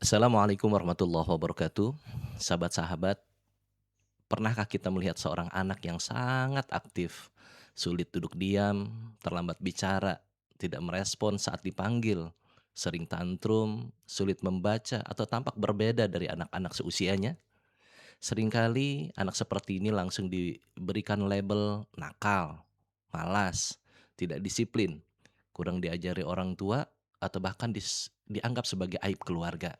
Assalamualaikum warahmatullahi wabarakatuh. Sahabat-sahabat, pernahkah kita melihat seorang anak yang sangat aktif, sulit duduk diam, terlambat bicara, tidak merespon saat dipanggil, sering tantrum, sulit membaca, atau tampak berbeda dari anak-anak seusianya? Seringkali anak seperti ini langsung diberikan label nakal, malas, tidak disiplin, kurang diajari orang tua, atau bahkan dianggap sebagai aib keluarga.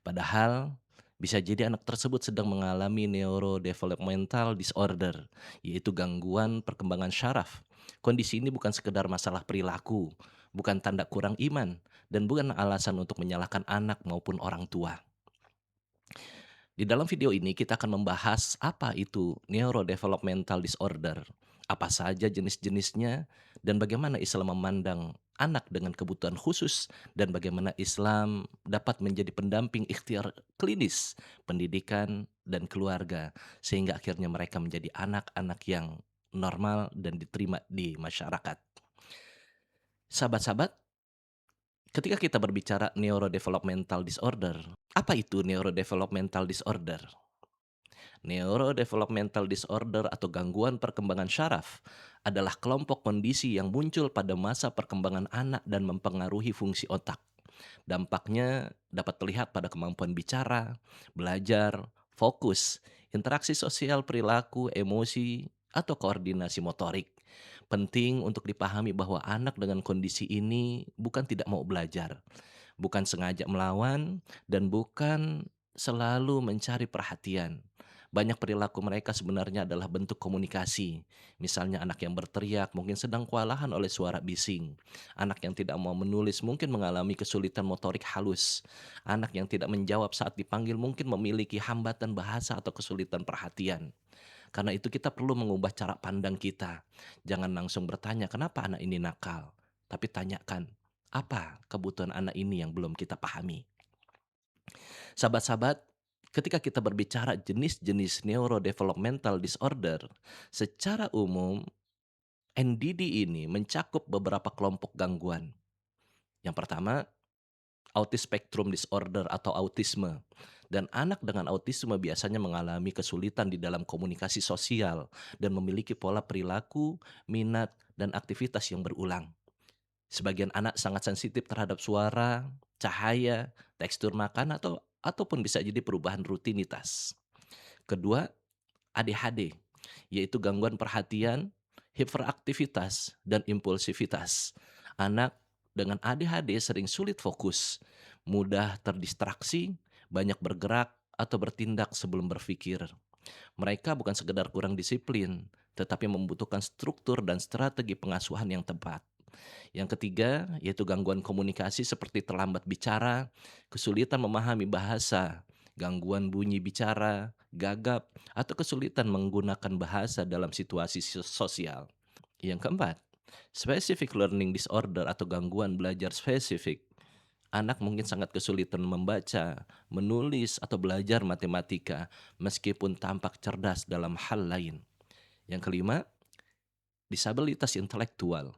Padahal bisa jadi anak tersebut sedang mengalami neurodevelopmental disorder, yaitu gangguan perkembangan syaraf. Kondisi ini bukan sekedar masalah perilaku, bukan tanda kurang iman, dan bukan alasan untuk menyalahkan anak maupun orang tua. Di dalam video ini kita akan membahas apa itu neurodevelopmental disorder, apa saja jenis-jenisnya, dan bagaimana Islam memandang anak dengan kebutuhan khusus, dan bagaimana Islam dapat menjadi pendamping ikhtiar klinis, pendidikan, dan keluarga, sehingga akhirnya mereka menjadi anak-anak yang normal dan diterima di masyarakat. Sahabat-sahabat, ketika kita berbicara neurodevelopmental disorder, apa itu neurodevelopmental disorder? Neurodevelopmental disorder atau gangguan perkembangan syaraf adalah kelompok kondisi yang muncul pada masa perkembangan anak dan mempengaruhi fungsi otak. Dampaknya dapat terlihat pada kemampuan bicara, belajar, fokus, interaksi sosial, perilaku, emosi, atau koordinasi motorik. Penting untuk dipahami bahwa anak dengan kondisi ini bukan tidak mau belajar, bukan sengaja melawan, dan bukan selalu mencari perhatian. Banyak perilaku mereka sebenarnya adalah bentuk komunikasi. Misalnya anak yang berteriak mungkin sedang kewalahan oleh suara bising. Anak yang tidak mau menulis mungkin mengalami kesulitan motorik halus. Anak yang tidak menjawab saat dipanggil mungkin memiliki hambatan bahasa atau kesulitan perhatian. Karena itu kita perlu mengubah cara pandang kita. Jangan langsung bertanya kenapa anak ini nakal. Tapi tanyakan, apa kebutuhan anak ini yang belum kita pahami? Sahabat-sahabat, ketika kita berbicara jenis-jenis neurodevelopmental disorder, secara umum NDD ini mencakup beberapa kelompok gangguan. Yang pertama, autis spectrum disorder atau autisme. Dan anak dengan autisme biasanya mengalami kesulitan di dalam komunikasi sosial dan memiliki pola perilaku, minat, dan aktivitas yang berulang. Sebagian anak sangat sensitif terhadap suara, cahaya, tekstur makan ataupun bisa jadi perubahan rutinitas. Kedua, ADHD, yaitu gangguan perhatian, hiperaktivitas, dan impulsivitas. Anak dengan ADHD sering sulit fokus, mudah terdistraksi, banyak bergerak atau bertindak sebelum berpikir. Mereka bukan sekedar kurang disiplin, tetapi membutuhkan struktur dan strategi pengasuhan yang tepat. Yang ketiga, yaitu gangguan komunikasi seperti terlambat bicara, kesulitan memahami bahasa, gangguan bunyi bicara, gagap, atau kesulitan menggunakan bahasa dalam situasi sosial. Yang keempat, specific learning disorder atau gangguan belajar spesifik. Anak mungkin sangat kesulitan membaca, menulis, atau belajar matematika meskipun tampak cerdas dalam hal lain. Yang kelima, disabilitas intelektual,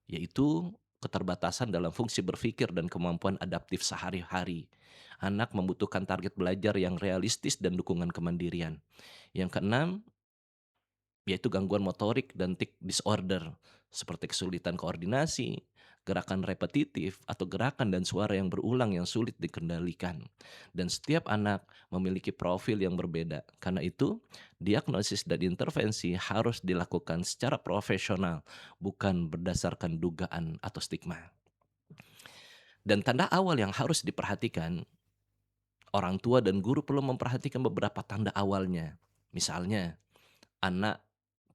yaitu keterbatasan dalam fungsi berpikir dan kemampuan adaptif sehari-hari. Anak membutuhkan target belajar yang realistis dan dukungan kemandirian. Yang keenam, yaitu gangguan motorik dan tic disorder, seperti kesulitan koordinasi, gerakan repetitif, atau gerakan dan suara yang berulang yang sulit dikendalikan. Dan setiap anak memiliki profil yang berbeda. Karena itu, diagnosis dan intervensi harus dilakukan secara profesional, bukan berdasarkan dugaan atau stigma. Dan tanda awal yang harus diperhatikan, orang tua dan guru perlu memperhatikan beberapa tanda awalnya. Misalnya, anak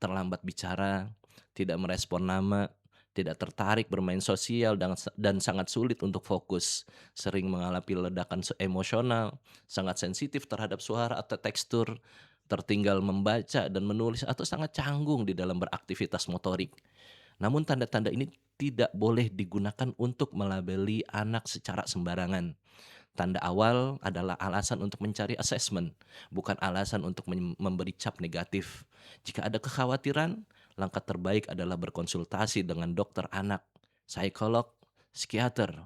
terlambat bicara, tidak merespon nama, tidak tertarik bermain sosial dan sangat sulit untuk fokus, sering mengalami ledakan emosional, sangat sensitif terhadap suara atau tekstur, tertinggal membaca dan menulis atau sangat canggung di dalam beraktivitas motorik. Namun tanda-tanda ini tidak boleh digunakan untuk melabeli anak secara sembarangan. Tanda awal adalah alasan untuk mencari asesmen, bukan alasan untuk memberi cap negatif. Jika ada kekhawatiran, langkah terbaik adalah berkonsultasi dengan dokter anak, psikolog, psikiater,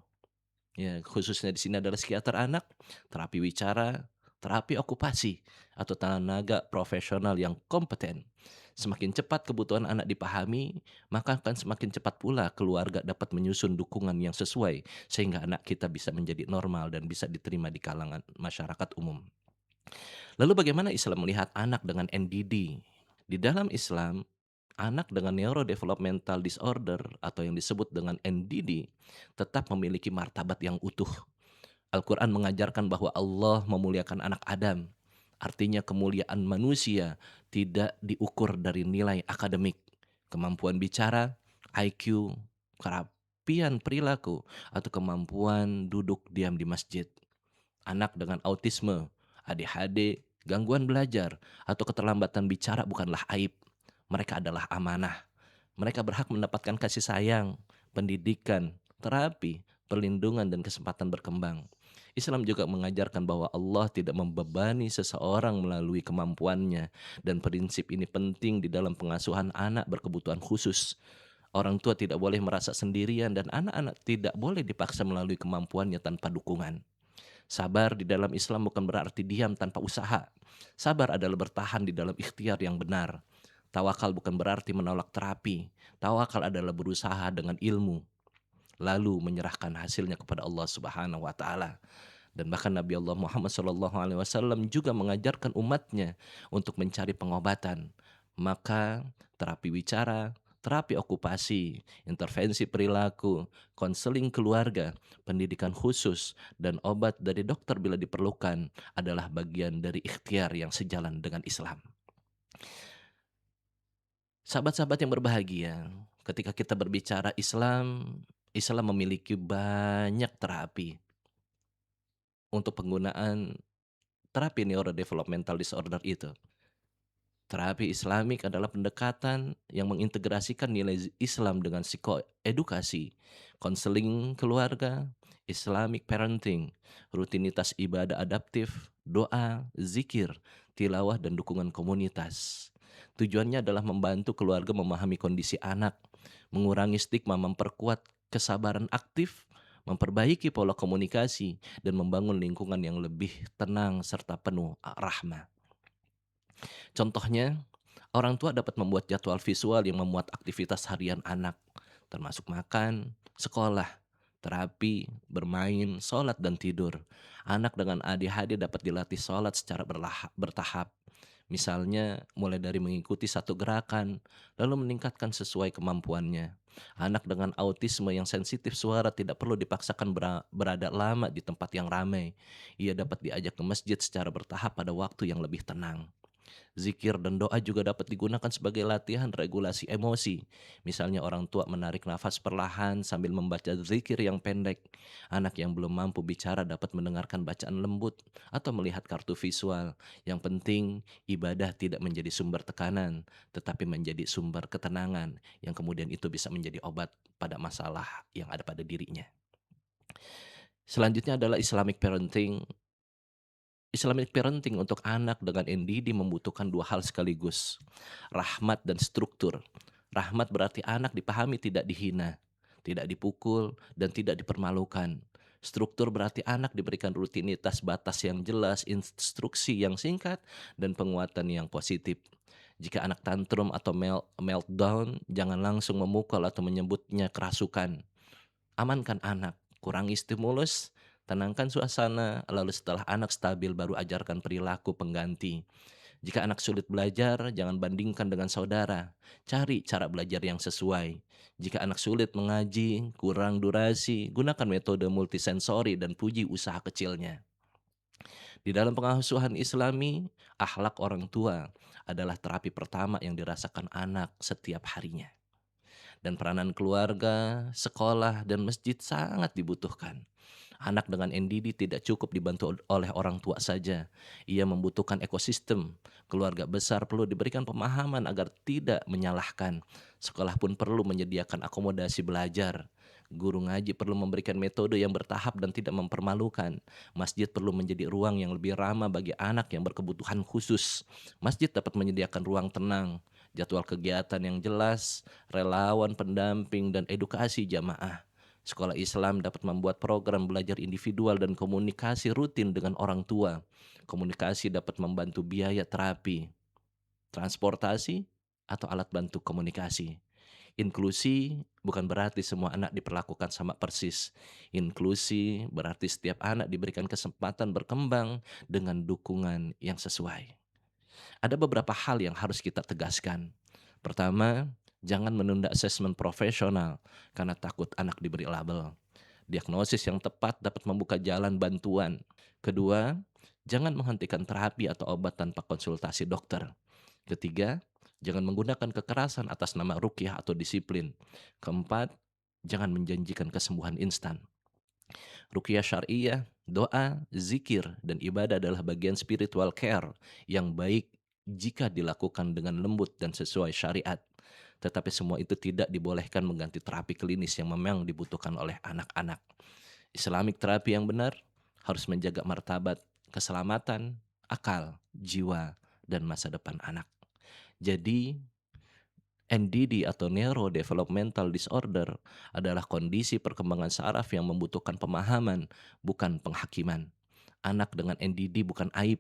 Ya, khususnya di sini adalah psikiater anak, terapi wicara, terapi okupasi, atau tenaga profesional yang kompeten. Semakin cepat kebutuhan anak dipahami, maka akan semakin cepat pula keluarga dapat menyusun dukungan yang sesuai sehingga anak kita bisa menjadi normal dan bisa diterima di kalangan masyarakat umum. Lalu bagaimana Islam melihat anak dengan NDD? Di dalam Islam, anak dengan neurodevelopmental disorder atau yang disebut dengan NDD tetap memiliki martabat yang utuh. Al-Quran mengajarkan bahwa Allah memuliakan anak Adam. Artinya kemuliaan manusia tidak diukur dari nilai akademik, kemampuan bicara, IQ, kerapian perilaku, atau kemampuan duduk diam di masjid. Anak dengan autisme, ADHD, gangguan belajar, atau keterlambatan bicara bukanlah aib. Mereka adalah amanah. Mereka berhak mendapatkan kasih sayang, pendidikan, terapi, perlindungan, dan kesempatan berkembang. Islam juga mengajarkan bahwa Allah tidak membebani seseorang melalui kemampuannya, dan prinsip ini penting di dalam pengasuhan anak berkebutuhan khusus. Orang tua tidak boleh merasa sendirian, dan anak-anak tidak boleh dipaksa melalui kemampuannya tanpa dukungan. Sabar di dalam Islam bukan berarti diam tanpa usaha. Sabar adalah bertahan di dalam ikhtiar yang benar. Tawakal bukan berarti menolak terapi. Tawakal adalah berusaha dengan ilmu, lalu menyerahkan hasilnya kepada Allah Subhanahu wa taala. Dan bahkan Nabi Allah Muhammad SAW juga mengajarkan umatnya untuk mencari pengobatan. Maka terapi wicara, terapi okupasi, intervensi perilaku, konseling keluarga, pendidikan khusus, dan obat dari dokter bila diperlukan adalah bagian dari ikhtiar yang sejalan dengan Islam. Sahabat-sahabat yang berbahagia, ketika kita berbicara Islam, Islam memiliki banyak terapi untuk penggunaan terapi neurodevelopmental disorder itu. Terapi Islamik adalah pendekatan yang mengintegrasikan nilai Islam dengan psikoedukasi, konseling keluarga, Islamic parenting, rutinitas ibadah adaptif, doa, zikir, tilawah, dan dukungan komunitas. Tujuannya adalah membantu keluarga memahami kondisi anak, mengurangi stigma, memperkuat kesabaran aktif, memperbaiki pola komunikasi, dan membangun lingkungan yang lebih tenang serta penuh rahmah. Contohnya, orang tua dapat membuat jadwal visual yang memuat aktivitas harian anak, termasuk makan, sekolah, terapi, bermain, sholat, dan tidur. Anak dengan ADHD dapat dilatih sholat secara bertahap. Misalnya, mulai dari mengikuti satu gerakan, lalu meningkatkan sesuai kemampuannya. Anak dengan autisme yang sensitif suara tidak perlu dipaksakan berada lama di tempat yang ramai. Ia dapat diajak ke masjid secara bertahap pada waktu yang lebih tenang. Zikir dan doa juga dapat digunakan sebagai latihan regulasi emosi. Misalnya orang tua menarik nafas perlahan sambil membaca zikir yang pendek. Anak yang belum mampu bicara dapat mendengarkan bacaan lembut atau melihat kartu visual. Yang penting, ibadah tidak menjadi sumber tekanan, tetapi menjadi sumber ketenangan yang kemudian itu bisa menjadi obat pada masalah yang ada pada dirinya. Selanjutnya adalah Islamic parenting. Islamic parenting untuk anak dengan NDD membutuhkan dua hal sekaligus, rahmat dan struktur. Rahmat berarti anak dipahami tidak dihina, tidak dipukul, dan tidak dipermalukan. Struktur berarti anak diberikan rutinitas batas yang jelas, instruksi yang singkat, dan penguatan yang positif. Jika anak tantrum atau meltdown, jangan langsung memukul atau menyebutnya kerasukan. Amankan anak, kurangi stimulus, tenangkan suasana, lalu setelah anak stabil baru ajarkan perilaku pengganti. Jika anak sulit belajar, jangan bandingkan dengan saudara. Cari cara belajar yang sesuai. Jika anak sulit mengaji, kurang durasi, gunakan metode multisensori dan puji usaha kecilnya. Di dalam pengasuhan Islami, akhlak orang tua adalah terapi pertama yang dirasakan anak setiap harinya. Dan peranan keluarga, sekolah, dan masjid sangat dibutuhkan. Anak dengan NDD tidak cukup dibantu oleh orang tua saja. Ia membutuhkan ekosistem. Keluarga besar perlu diberikan pemahaman agar tidak menyalahkan. Sekolah pun perlu menyediakan akomodasi belajar. Guru ngaji perlu memberikan metode yang bertahap dan tidak mempermalukan. Masjid perlu menjadi ruang yang lebih ramah bagi anak yang berkebutuhan khusus. Masjid dapat menyediakan ruang tenang, jadwal kegiatan yang jelas, relawan pendamping, dan edukasi jamaah. Sekolah Islam dapat membuat program belajar individual dan komunikasi rutin dengan orang tua. Komunikasi dapat membantu biaya terapi, transportasi, atau alat bantu komunikasi. Inklusi bukan berarti semua anak diperlakukan sama persis. Inklusi berarti setiap anak diberikan kesempatan berkembang dengan dukungan yang sesuai. Ada beberapa hal yang harus kita tegaskan. Pertama, jangan menunda asesmen profesional karena takut anak diberi label. Diagnosis yang tepat dapat membuka jalan bantuan. Kedua, jangan menghentikan terapi atau obat tanpa konsultasi dokter. Ketiga, jangan menggunakan kekerasan atas nama ruqyah atau disiplin. Keempat, jangan menjanjikan kesembuhan instan. Ruqyah syariah, doa, zikir, dan ibadah adalah bagian spiritual care yang baik jika dilakukan dengan lembut dan sesuai syariat. Tetapi semua itu tidak dibolehkan mengganti terapi klinis yang memang dibutuhkan oleh anak-anak. Islamic terapi yang benar harus menjaga martabat, keselamatan, akal, jiwa, dan masa depan anak. Jadi, NDD atau Neurodevelopmental Disorder adalah kondisi perkembangan saraf yang membutuhkan pemahaman, bukan penghakiman. Anak dengan NDD bukan aib,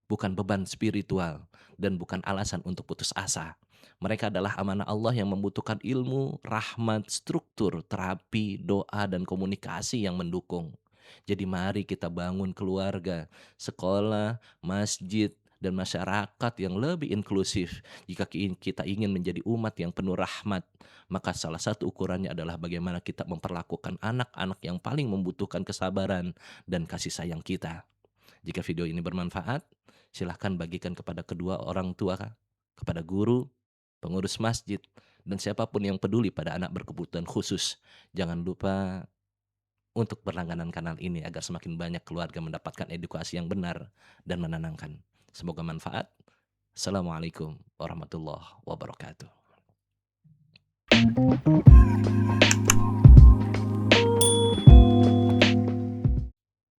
bukan beban spiritual, dan bukan alasan untuk putus asa. Mereka adalah amanah Allah yang membutuhkan ilmu, rahmat, struktur, terapi, doa, dan komunikasi yang mendukung. Jadi mari kita bangun keluarga, sekolah, masjid, dan masyarakat yang lebih inklusif. Jika kita ingin menjadi umat yang penuh rahmat, maka salah satu ukurannya adalah bagaimana kita memperlakukan anak-anak yang paling membutuhkan kesabaran dan kasih sayang kita. Jika video ini bermanfaat, silahkan bagikan kepada kedua orang tua, kepada guru, pengurus masjid, dan siapapun yang peduli pada anak berkebutuhan khusus. Jangan lupa untuk berlangganan kanal ini agar semakin banyak keluarga mendapatkan edukasi yang benar dan menenangkan. Semoga manfaat. Assalamualaikum warahmatullahi wabarakatuh.